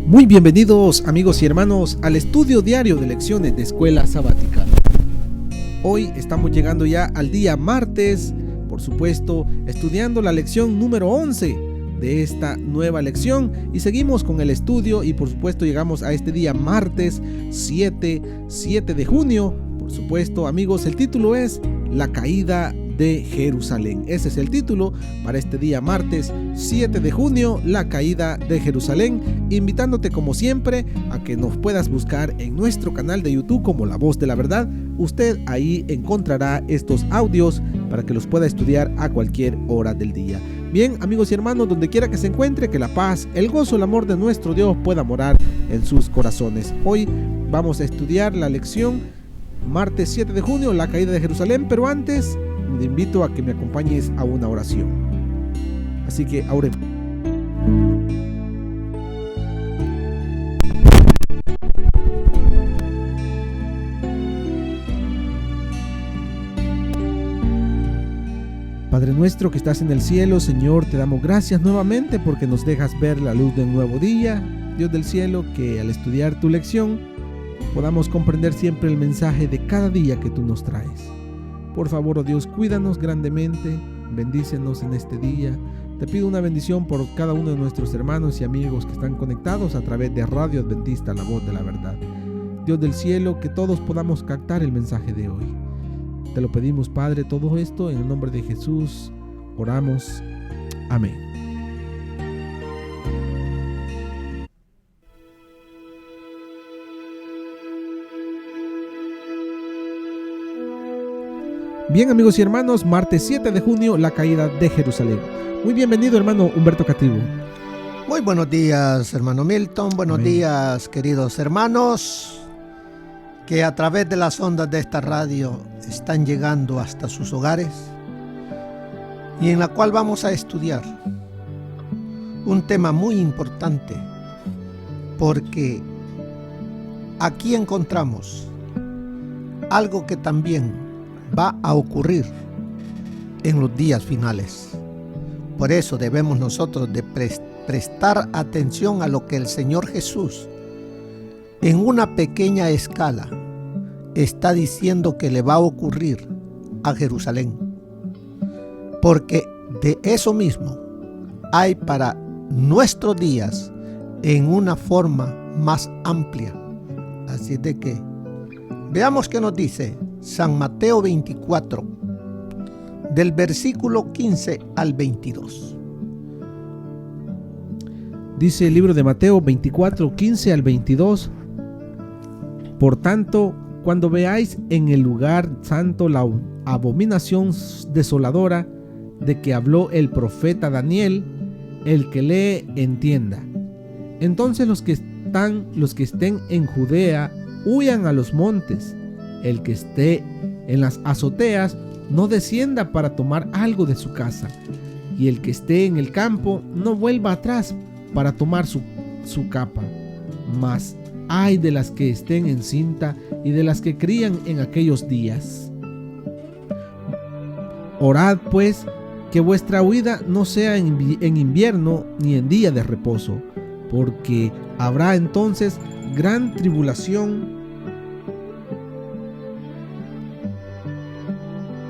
Muy bienvenidos amigos y hermanos al estudio diario de lecciones de Escuela Sabática. Hoy estamos llegando ya al día martes, por supuesto, estudiando la lección número 11 de esta nueva lección y seguimos con el estudio y por supuesto llegamos a este día martes 7 de junio. Por supuesto amigos, el título es La caída de Jerusalén. Ese es el título para este día martes 7 de junio, la caída de Jerusalén, invitándote como siempre a que nos puedas buscar en nuestro canal de YouTube como La Voz de la Verdad. Usted ahí encontrará estos audios para que los pueda estudiar a cualquier hora del día. Bien, amigos y hermanos, donde quiera que se encuentre, que la paz, el gozo, el amor de nuestro Dios pueda morar en sus corazones. Hoy vamos a estudiar la lección martes 7 de junio, la caída de Jerusalén, pero antes te invito a que me acompañes a una oración. Así que oremos. Padre nuestro que estás en el cielo, Señor, te damos gracias nuevamente porque nos dejas ver la luz de un nuevo día. Dios del cielo, que al estudiar tu lección podamos comprender siempre el mensaje de cada día que tú nos traes. Por favor, oh Dios, cuídanos grandemente, bendícenos en este día. Te pido una bendición por cada uno de nuestros hermanos y amigos que están conectados a través de Radio Adventista, La Voz de la Verdad. Dios del cielo, que todos podamos captar el mensaje de hoy. Te lo pedimos, Padre, todo esto en el nombre de Jesús. Oramos. Amén. Bien, amigos y hermanos, martes 7 de junio, la caída de Jerusalén. Muy bienvenido, hermano Humberto Cativo. Muy buenos días, hermano Milton. Buenos días, queridos hermanos, que a través de las ondas de esta radio están llegando hasta sus hogares y en la cual vamos a estudiar un tema muy importante, porque aquí encontramos algo que también va a ocurrir en los días finales. Por eso debemos nosotros de prestar atención a lo que el Señor Jesús en una pequeña escala está diciendo que le va a ocurrir a Jerusalén, porque de eso mismo hay para nuestros días en una forma más amplia. Así de que veamos qué nos dice San Mateo 24, del versículo 15 al 22. Dice el libro de Mateo 24, 15 al 22. Por tanto, cuando veáis en el lugar santo la abominación desoladora de que habló el profeta Daniel, el que lee entienda. Entonces los que estén en Judea huyan a los montes. El que esté en las azoteas no descienda para tomar algo de su casa, y el que esté en el campo no vuelva atrás para tomar su capa. Mas ay de las que estén en cinta y de las que crían en aquellos días. Orad pues que vuestra huida no sea en invierno ni en día de reposo, porque habrá entonces gran tribulación,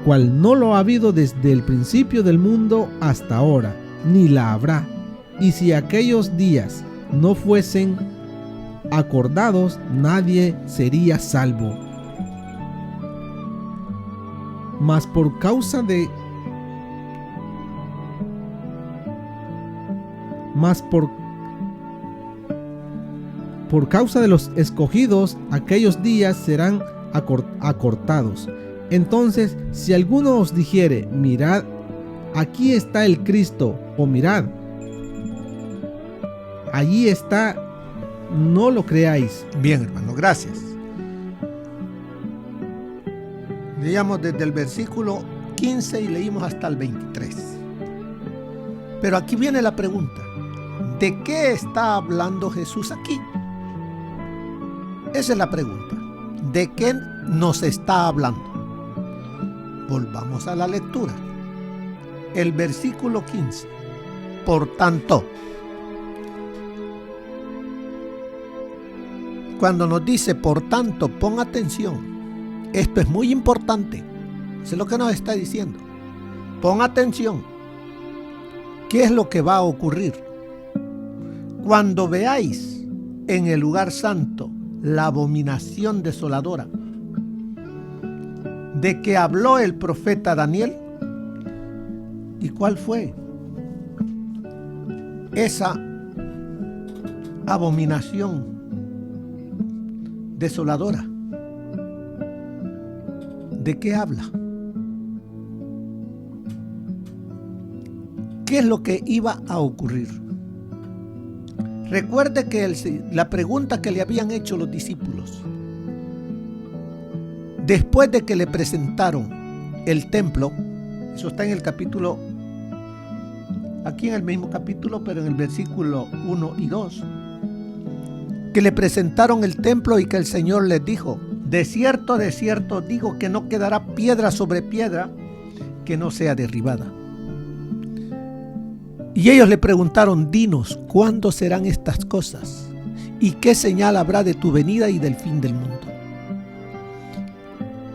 cual no lo ha habido desde el principio del mundo hasta ahora, ni la habrá. Y si aquellos días no fuesen acordados, nadie sería salvo. Mas por causa de los escogidos, aquellos días serán acortados. Entonces, si alguno os dijere, mirad, aquí está el Cristo, o mirad, allí está, no lo creáis. Bien, hermano, gracias. Leíamos desde el versículo 15 y leímos hasta el 23. Pero aquí viene la pregunta: ¿de qué está hablando Jesús aquí? Esa es la pregunta. ¿De qué nos está hablando? Volvamos a la lectura. El versículo 15. Por tanto, cuando nos dice, por tanto, pon atención, esto es muy importante, eso es lo que nos está diciendo, pon atención, ¿qué es lo que va a ocurrir? Cuando veáis en el lugar santo la abominación desoladora de que habló el profeta Daniel, ¿y cuál fue esa abominación desoladora? ¿De qué habla? ¿Qué es lo que iba a ocurrir? Recuerde que la pregunta que le habían hecho los discípulos, después de que le presentaron el templo, eso está en el capítulo, aquí en el mismo capítulo, pero en el versículo 1 y 2, que le presentaron el templo y que el Señor les dijo, de cierto digo que no quedará piedra sobre piedra que no sea derribada. Y ellos le preguntaron, dinos, ¿cuándo serán estas cosas? ¿Y qué señal habrá de tu venida y del fin del mundo?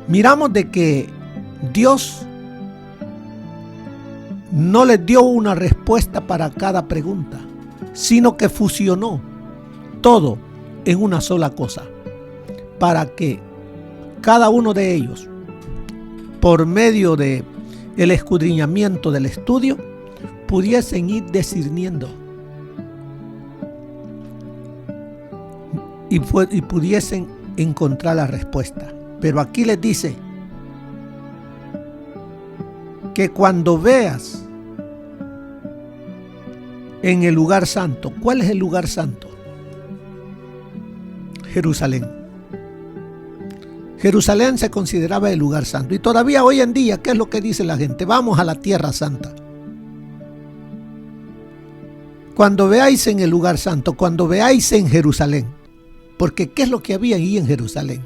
Miramos de que Dios no les dio una respuesta para cada pregunta, sino que fusionó todo en una sola cosa, para que cada uno de ellos, por medio de el escudriñamiento del estudio, pudiesen ir discerniendo y pudiesen encontrar la respuesta. Pero aquí les dice que cuando veas en el lugar santo, ¿cuál es el lugar santo? Jerusalén. Jerusalén se consideraba el lugar santo. Y todavía hoy en día, ¿qué es lo que dice la gente? Vamos a la tierra santa. Cuando veáis en el lugar santo, cuando veáis en Jerusalén, porque ¿qué es lo que había ahí en Jerusalén?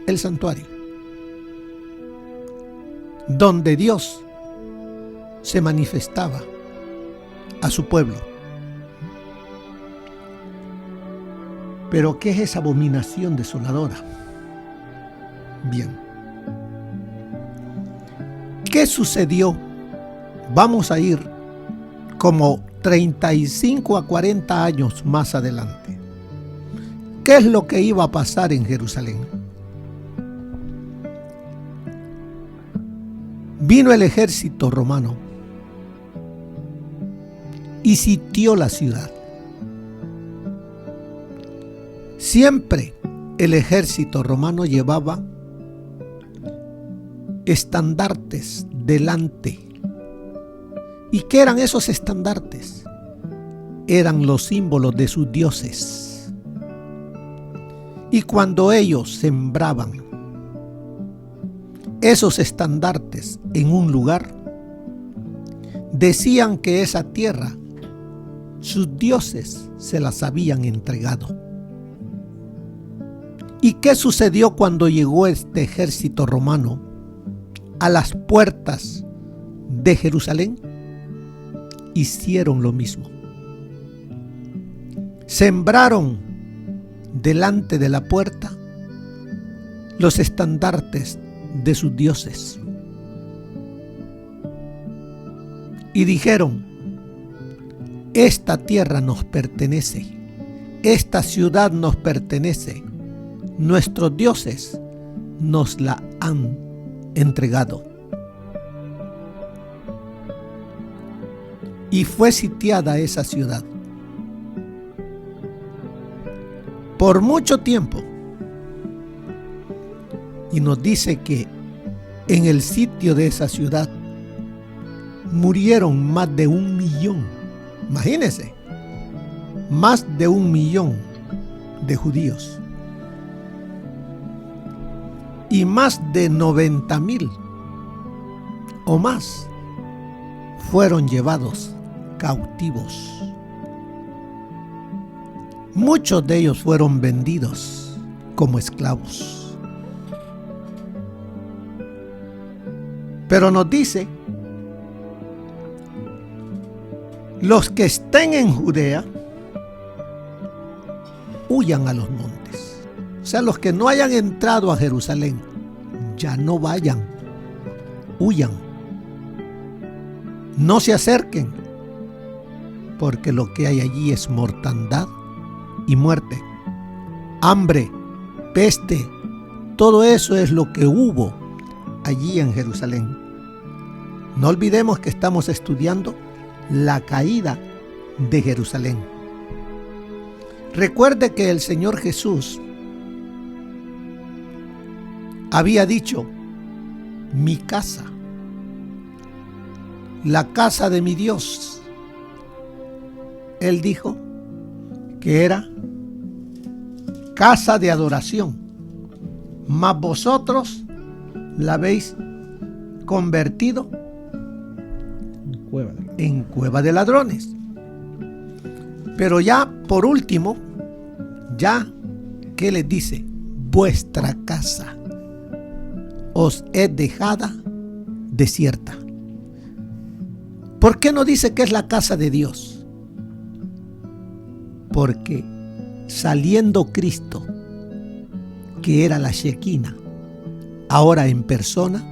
El santuario, donde Dios se manifestaba a su pueblo. Pero ¿qué es esa abominación desoladora? Bien, ¿qué sucedió? Vamos a ir como 35 a 40 años más adelante. ¿Qué es lo que iba a pasar en Jerusalén? Vino el ejército romano y sitió la ciudad. Siempre el ejército romano llevaba estandartes delante. ¿Y qué eran esos estandartes? Eran los símbolos de sus dioses. Y cuando ellos sembraban esos estandartes en un lugar, decían que esa tierra, sus dioses se las habían entregado. ¿Y qué sucedió cuando llegó este ejército romano a las puertas de Jerusalén? Hicieron lo mismo. Sembraron delante de la puerta los estandartes de sus dioses y dijeron: esta tierra nos pertenece, esta ciudad nos pertenece, nuestros dioses nos la han entregado. Y fue sitiada esa ciudad por mucho tiempo. Y nos dice que en el sitio de esa ciudad murieron más de 1 millón. Imagínense, más de 1 millón de judíos. Y más de 90,000 o más fueron llevados cautivos. Muchos de ellos fueron vendidos como esclavos. Pero nos dice: los que estén en Judea, huyan a los montes. O sea, los que no hayan entrado a Jerusalén, ya no vayan, huyan, no se acerquen, porque lo que hay allí es mortandad y muerte, hambre, peste, todo eso es lo que hubo allí en Jerusalén. No olvidemos que estamos estudiando la caída de Jerusalén. Recuerde que el Señor Jesús había dicho: mi casa, la casa de mi Dios. Él dijo que era casa de adoración, mas vosotros la habéis convertido en cueva de ladrones. Pero ya por último, ya que les dice: vuestra casa os es dejada desierta. ¿Por qué no dice que es la casa de Dios? Porque saliendo Cristo, que era la Shekinah, ahora en persona,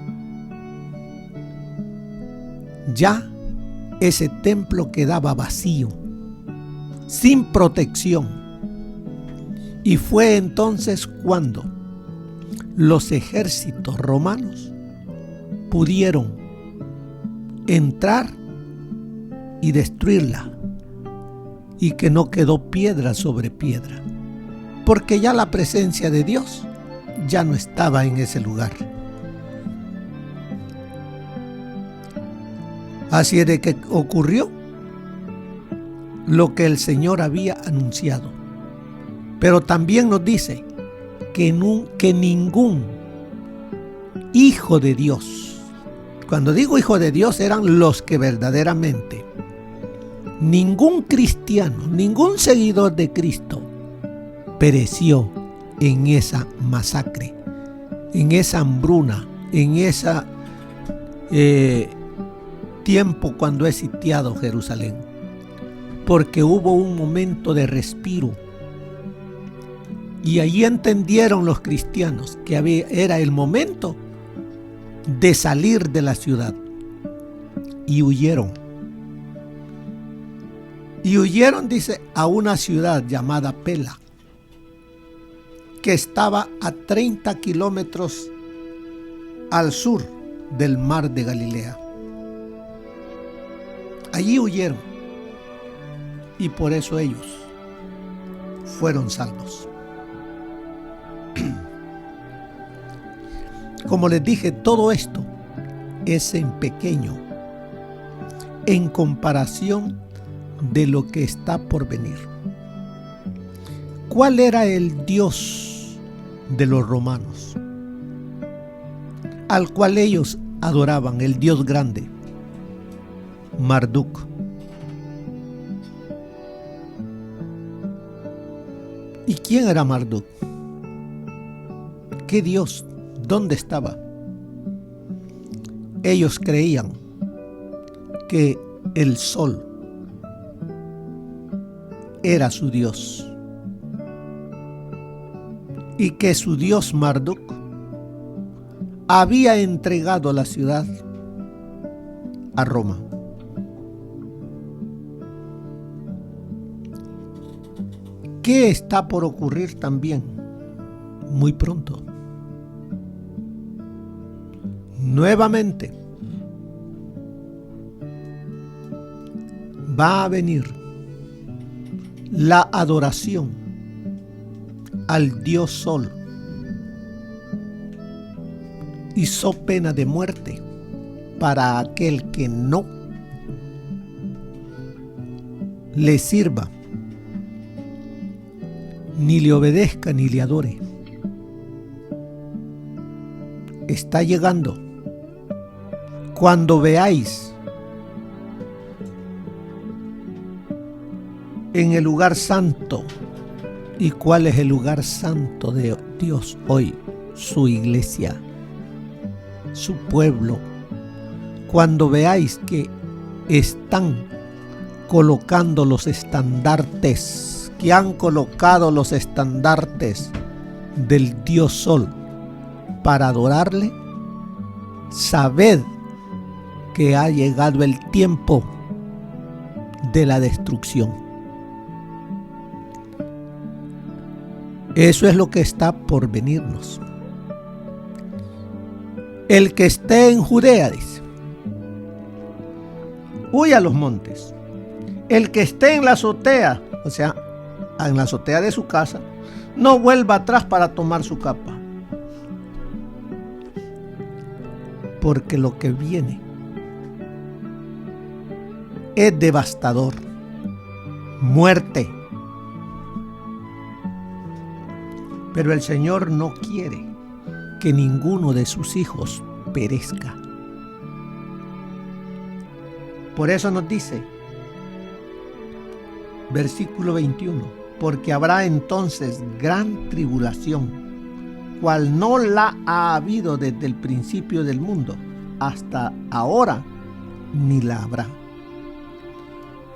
ya ese templo quedaba vacío, sin protección. Y fue entonces cuando los ejércitos romanos pudieron entrar y destruirla, y que no quedó piedra sobre piedra, porque ya la presencia de Dios ya no estaba en ese lugar. Así es de que ocurrió lo que el Señor había anunciado. Pero también nos dice que ningún hijo de Dios, cuando digo hijo de Dios, eran los que verdaderamente, ningún cristiano, ningún seguidor de Cristo pereció en esa masacre, en esa hambruna, en ese tiempo cuando es sitiado Jerusalén, porque hubo un momento de respiro. Y allí entendieron los cristianos que era el momento de salir de la ciudad. Y huyeron. Y huyeron, dice, a una ciudad llamada Pela, que estaba a 30 kilómetros al sur del mar de Galilea. Allí huyeron. Y por eso ellos fueron salvos. Como les dije, todo esto es en pequeño en comparación de lo que está por venir. ¿Cuál era el Dios de los romanos al cual ellos adoraban? El Dios grande, Marduk. ¿Y quién era Marduk? ¿Qué Dios? ¿Dónde estaba? Ellos creían que el sol era su Dios y que su Dios Marduk había entregado la ciudad a Roma. ¿Qué está por ocurrir también muy pronto? Nuevamente va a venir la adoración al Dios Sol, y so pena de muerte para aquel que no le sirva, ni le obedezca, ni le adore. Está llegando. Cuando veáis en el lugar santo, ¿y cuál es el lugar santo de Dios hoy? Su iglesia, su pueblo. Cuando veáis que están colocando los estandartes, que han colocado los estandartes del Dios Sol para adorarle, sabed que ha llegado el tiempo de la destrucción. Eso es lo que está por venirnos. El que esté en Judea, dice, huya a los montes. El que esté en la azotea, o sea, en la azotea de su casa, no vuelva atrás para tomar su capa. Porque lo que viene es devastador. Muerte. Pero el Señor no quiere que ninguno de sus hijos perezca. Por eso nos dice, versículo 21, porque habrá entonces gran tribulación, cual no la ha habido desde el principio del mundo hasta ahora, ni la habrá.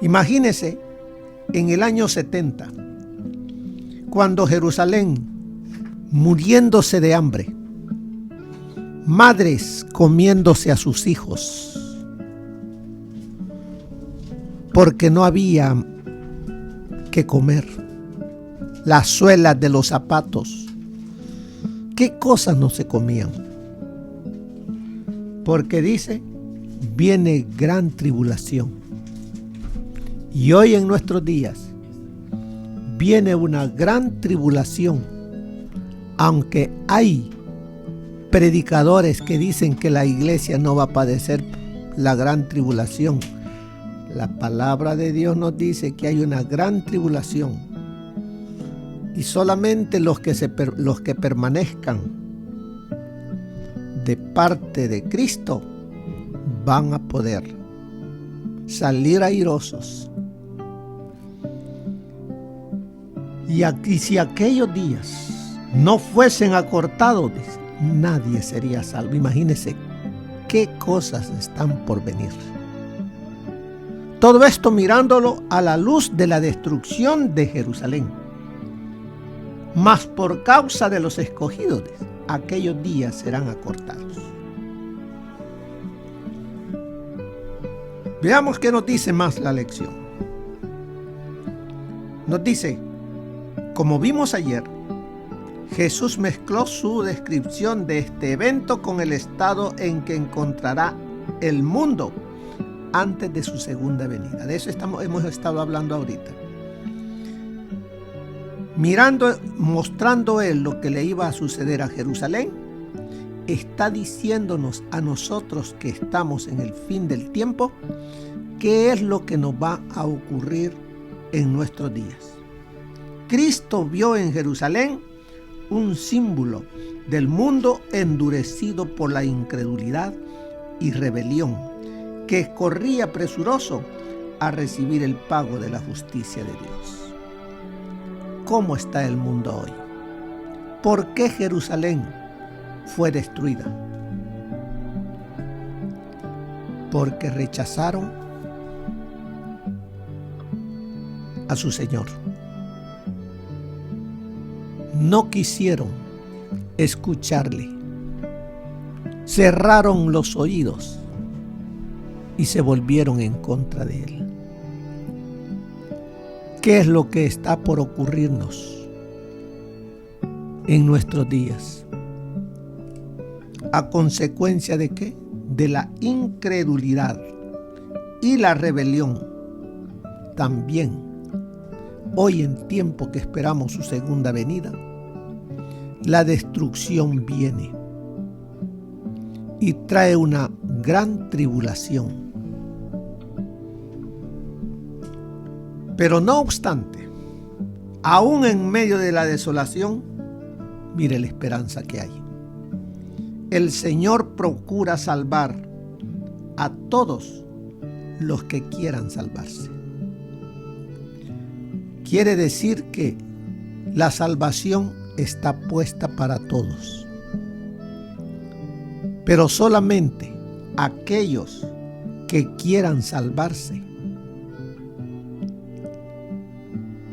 Imagínese en el año 70, cuando Jerusalén, muriéndose de hambre, madres comiéndose a sus hijos, porque no había que comer, las suelas de los zapatos, ¿qué cosas no se comían? Porque dice, viene gran tribulación. Y hoy en nuestros días viene una gran tribulación, aunque hay predicadores que dicen que la iglesia no va a padecer la gran tribulación. La palabra de Dios nos dice que hay una gran tribulación y solamente los que permanezcan de parte de Cristo van a poder salir airosos. Y si aquellos días no fuesen acortados, nadie sería salvo. Imagínense qué cosas están por venir. Todo esto mirándolo a la luz de la destrucción de Jerusalén. Mas por causa de los escogidos, aquellos días serán acortados. Veamos qué nos dice más la lección. Nos dice, como vimos ayer, Jesús mezcló su descripción de este evento con el estado en que encontrará el mundo antes de su segunda venida. De eso hemos estado hablando ahorita. Mostrando él lo que le iba a suceder a Jerusalén, está diciéndonos a nosotros que estamos en el fin del tiempo, qué es lo que nos va a ocurrir en nuestros días. Cristo vio en Jerusalén un símbolo del mundo endurecido por la incredulidad y rebelión, que corría presuroso a recibir el pago de la justicia de Dios. ¿Cómo está el mundo hoy? ¿Por qué Jerusalén fue destruida? Porque rechazaron a su Señor. No quisieron escucharle. Cerraron los oídos y se volvieron en contra de él. ¿Qué es lo que está por ocurrirnos en nuestros días? ¿A consecuencia de qué? De la incredulidad y la rebelión. También, hoy en tiempo que esperamos su segunda venida, la destrucción viene y trae una gran tribulación. Pero no obstante, aún en medio de la desolación, mire la esperanza que hay. El Señor procura salvar a todos los que quieran salvarse. Quiere decir que la salvación está puesta para todos, pero solamente aquellos que quieran salvarse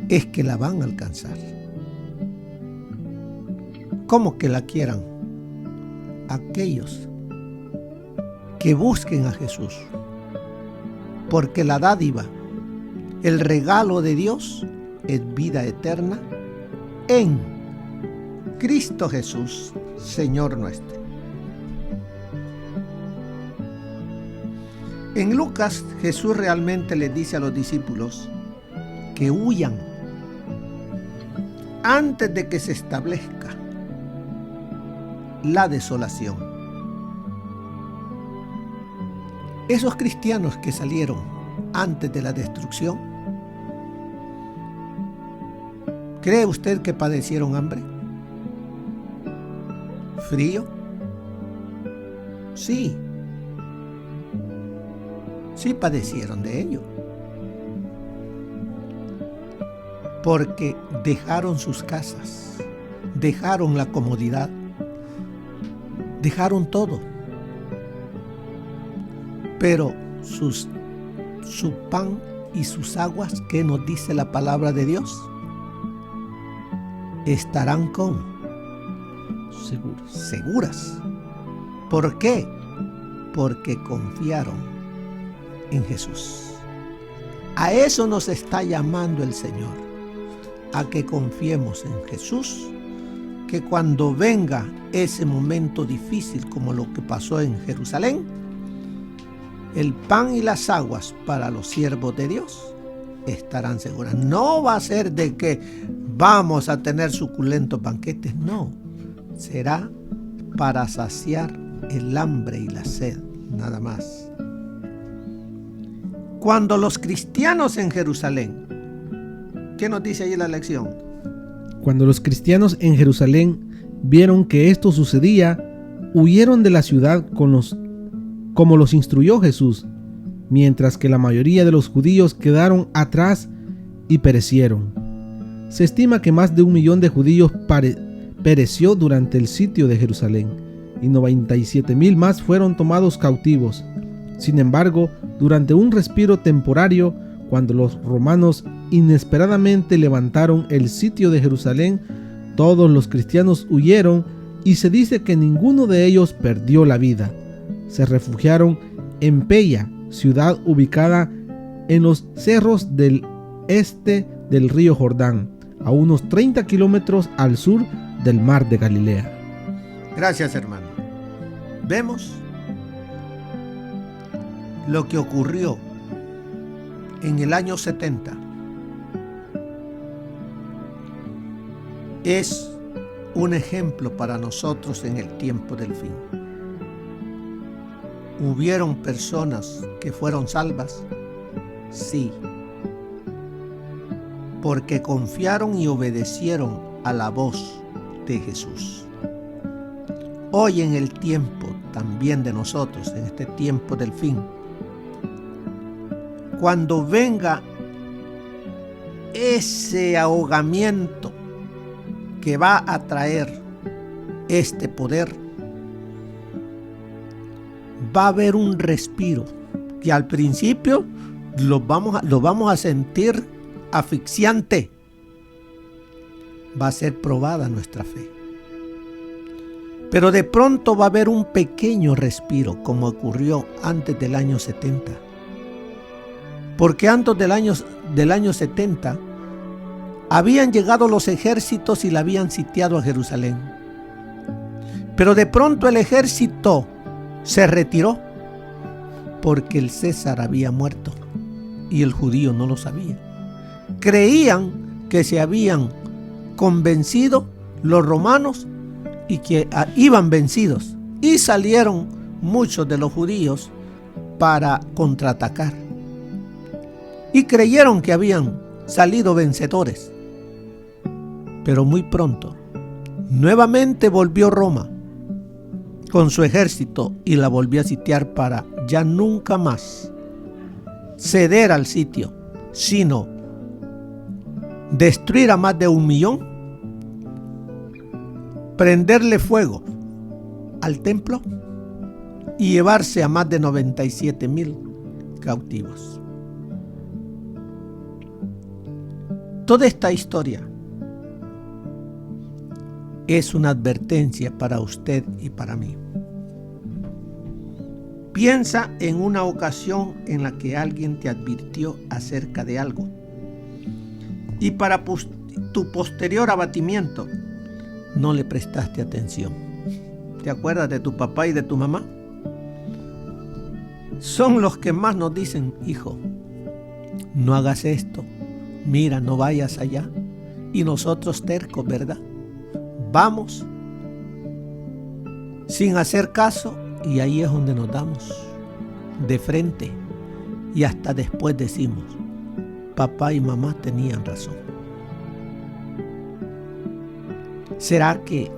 es que la van a alcanzar. ¿Cómo que la quieran? Aquellos que busquen a Jesús, porque la dádiva, el regalo de Dios es vida eterna en Cristo Jesús, Señor nuestro. En Lucas, Jesús realmente les dice a los discípulos que huyan antes de que se establezca la desolación. Esos cristianos que salieron antes de la destrucción, ¿cree usted que padecieron hambre? ¿Frío? Sí. Sí padecieron de ello. Porque dejaron sus casas, dejaron la comodidad, dejaron todo. Pero su pan y sus aguas, ¿qué nos dice la palabra de Dios? Estarán seguras. ¿Por qué? Porque confiaron en Jesús. A eso nos está llamando el Señor, a que confiemos en Jesús, que cuando venga ese momento difícil como lo que pasó en Jerusalén, el pan y las aguas para los siervos de Dios estarán seguras. No va a ser de que vamos a tener suculentos banquetes, no. Será para saciar el hambre y la sed, nada más. Cuando los cristianos en Jerusalén, ¿qué nos dice ahí la lección? Cuando los cristianos en Jerusalén vieron que esto sucedía, huyeron de la ciudad como los instruyó Jesús, mientras que la mayoría de los judíos quedaron atrás y perecieron. Se estima que más de 1 millón de judíos pereció durante el sitio de Jerusalén, y 97,000 más fueron tomados cautivos. Sin embargo, durante un respiro temporario, cuando los romanos inesperadamente levantaron el sitio de Jerusalén, todos los cristianos huyeron y se dice que ninguno de ellos perdió la vida. Se refugiaron en Peya, ciudad ubicada en los cerros del este del río Jordán, a unos 30 kilómetros al sur del mar de Galilea. Gracias, hermano. Vemos lo que ocurrió en el año 70. Es un ejemplo para nosotros en el tiempo del fin. ¿Hubieron personas que fueron salvas? Sí, porque confiaron y obedecieron a la voz de Jesús. Hoy en el tiempo también de nosotros, en este tiempo del fin, cuando venga ese ahogamiento que va a traer este poder, va a haber un respiro que al principio lo vamos a sentir asfixiante. Va a ser probada nuestra fe. Pero de pronto va a haber un pequeño respiro, como ocurrió antes del año 70. Porque antes del año 70 habían llegado los ejércitos y la habían sitiado a Jerusalén. Pero de pronto el ejército se retiró porque el César había muerto y el judío no lo sabía. Creían que se habían convencido los romanos y que iban vencidos, y salieron muchos de los judíos para contraatacar y creyeron que habían salido vencedores. Pero muy pronto nuevamente volvió Roma con su ejército y la volvió a sitiar para ya nunca más ceder al sitio, sino destruir a más de 1 millón, prenderle fuego al templo y llevarse a más de 97,000 cautivos. Toda esta historia es una advertencia para usted y para mí. Piensa en una ocasión en la que alguien te advirtió acerca de algo y para tu posterior abatimiento no le prestaste atención. ¿Te acuerdas de tu papá y de tu mamá? Son los que más nos dicen: hijo, no hagas esto, mira, no vayas allá. Y nosotros tercos, ¿verdad? Vamos sin hacer caso, y ahí es donde nos damos de frente y hasta después decimos: papá y mamá tenían razón. ¿Será que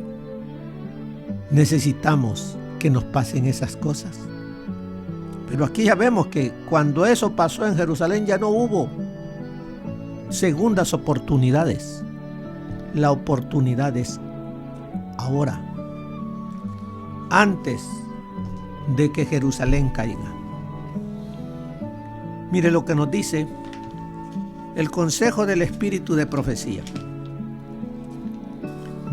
necesitamos que nos pasen esas cosas? Pero aquí ya vemos que cuando eso pasó en Jerusalén ya no hubo segundas oportunidades. La oportunidad es ahora, antes de que Jerusalén caiga. Mire lo que nos dice el consejo del espíritu de profecía.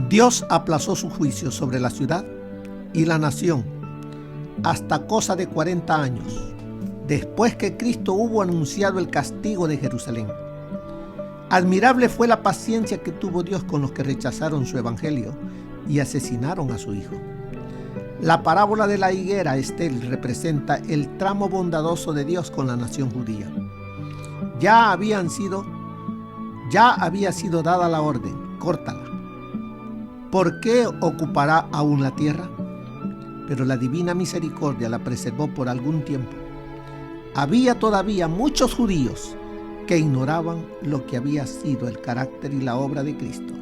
Dios aplazó su juicio sobre la ciudad y la nación hasta cosa de 40 años, después que Cristo hubo anunciado el castigo de Jerusalén. Admirable fue la paciencia que tuvo Dios con los que rechazaron su evangelio y asesinaron a su Hijo. La parábola de la higuera estéril representa el tramo bondadoso de Dios con la nación judía. Ya había sido dada la orden: córtala. ¿Por qué ocupará aún la tierra? Pero la divina misericordia la preservó por algún tiempo. Había todavía muchos judíos que ignoraban lo que había sido el carácter y la obra de Cristo,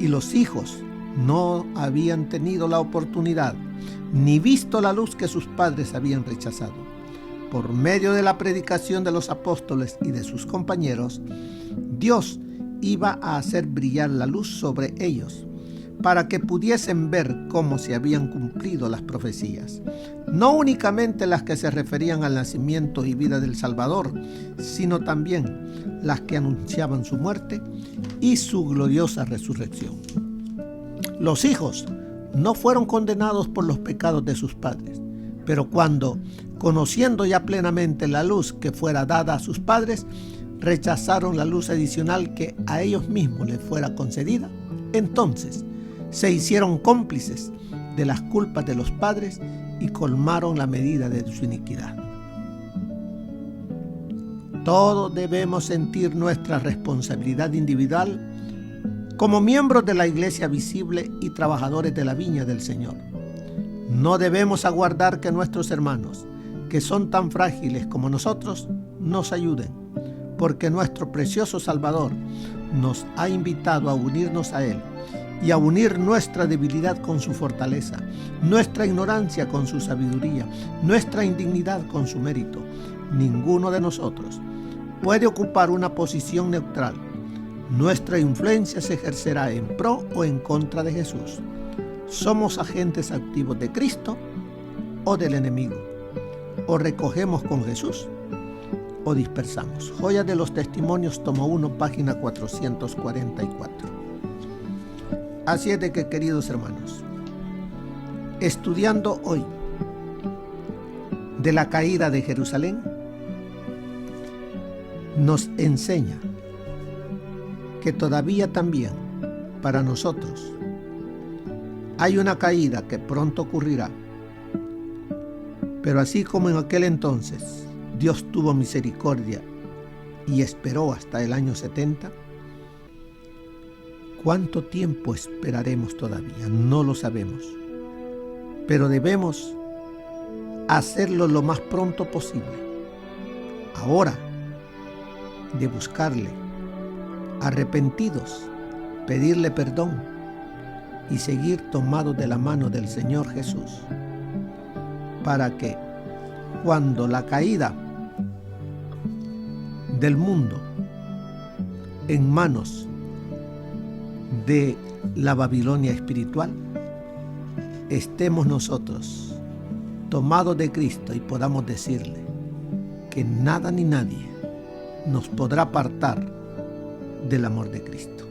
y los hijos no habían tenido la oportunidad ni visto la luz que sus padres habían rechazado. Por medio de la predicación de los apóstoles y de sus compañeros, Dios iba a hacer brillar la luz sobre ellos, para que pudiesen ver cómo se habían cumplido las profecías, no únicamente las que se referían al nacimiento y vida del Salvador, sino también las que anunciaban su muerte y su gloriosa resurrección. Los hijos no fueron condenados por los pecados de sus padres, pero cuando, conociendo ya plenamente la luz que fuera dada a sus padres, rechazaron la luz adicional que a ellos mismos les fuera concedida, entonces se hicieron cómplices de las culpas de los padres y colmaron la medida de su iniquidad. Todos debemos sentir nuestra responsabilidad individual como miembros de la iglesia visible y trabajadores de la viña del Señor. No debemos aguardar que nuestros hermanos, que son tan frágiles como nosotros, nos ayuden, porque nuestro precioso Salvador nos ha invitado a unirnos a Él y a unir nuestra debilidad con su fortaleza, nuestra ignorancia con su sabiduría, nuestra indignidad con su mérito. Ninguno de nosotros puede ocupar una posición neutral. Nuestra influencia se ejercerá en pro o en contra de Jesús. Somos agentes activos de Cristo o del enemigo. O recogemos con Jesús o dispersamos. Joyas de los Testimonios, tomo 1, página 444. Así es de que, queridos hermanos, estudiando hoy de la caída de Jerusalén, nos enseña que todavía también para nosotros hay una caída que pronto ocurrirá. Pero así como en aquel entonces Dios tuvo misericordia y esperó hasta el año 70, ¿cuánto tiempo esperaremos todavía? No lo sabemos. Pero debemos hacerlo lo más pronto posible. Ahora, de buscarle, arrepentidos, pedirle perdón y seguir tomados de la mano del Señor Jesús, para que cuando la caída del mundo en manos de la Babilonia espiritual, estemos nosotros tomados de Cristo y podamos decirle que nada ni nadie nos podrá apartar del amor de Cristo.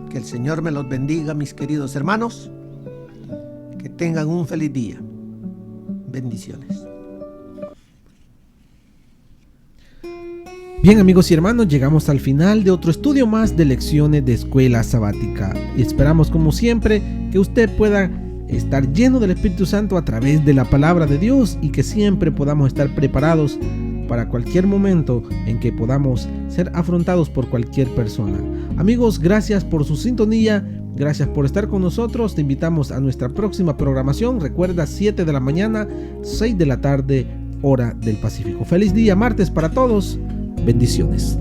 Que el Señor me los bendiga, mis queridos hermanos. Que tengan un feliz día. Bendiciones. Bien, amigos y hermanos, llegamos al final de otro estudio más de lecciones de Escuela Sabática. Y esperamos, como siempre, que usted pueda estar lleno del Espíritu Santo a través de la palabra de Dios y que siempre podamos estar preparados para cualquier momento en que podamos ser afrontados por cualquier persona. Amigos, gracias por su sintonía, gracias por estar con nosotros. Te invitamos a nuestra próxima programación. Recuerda, 7 de la mañana, 6 de la tarde, hora del Pacífico. Feliz día martes para todos. Bendiciones.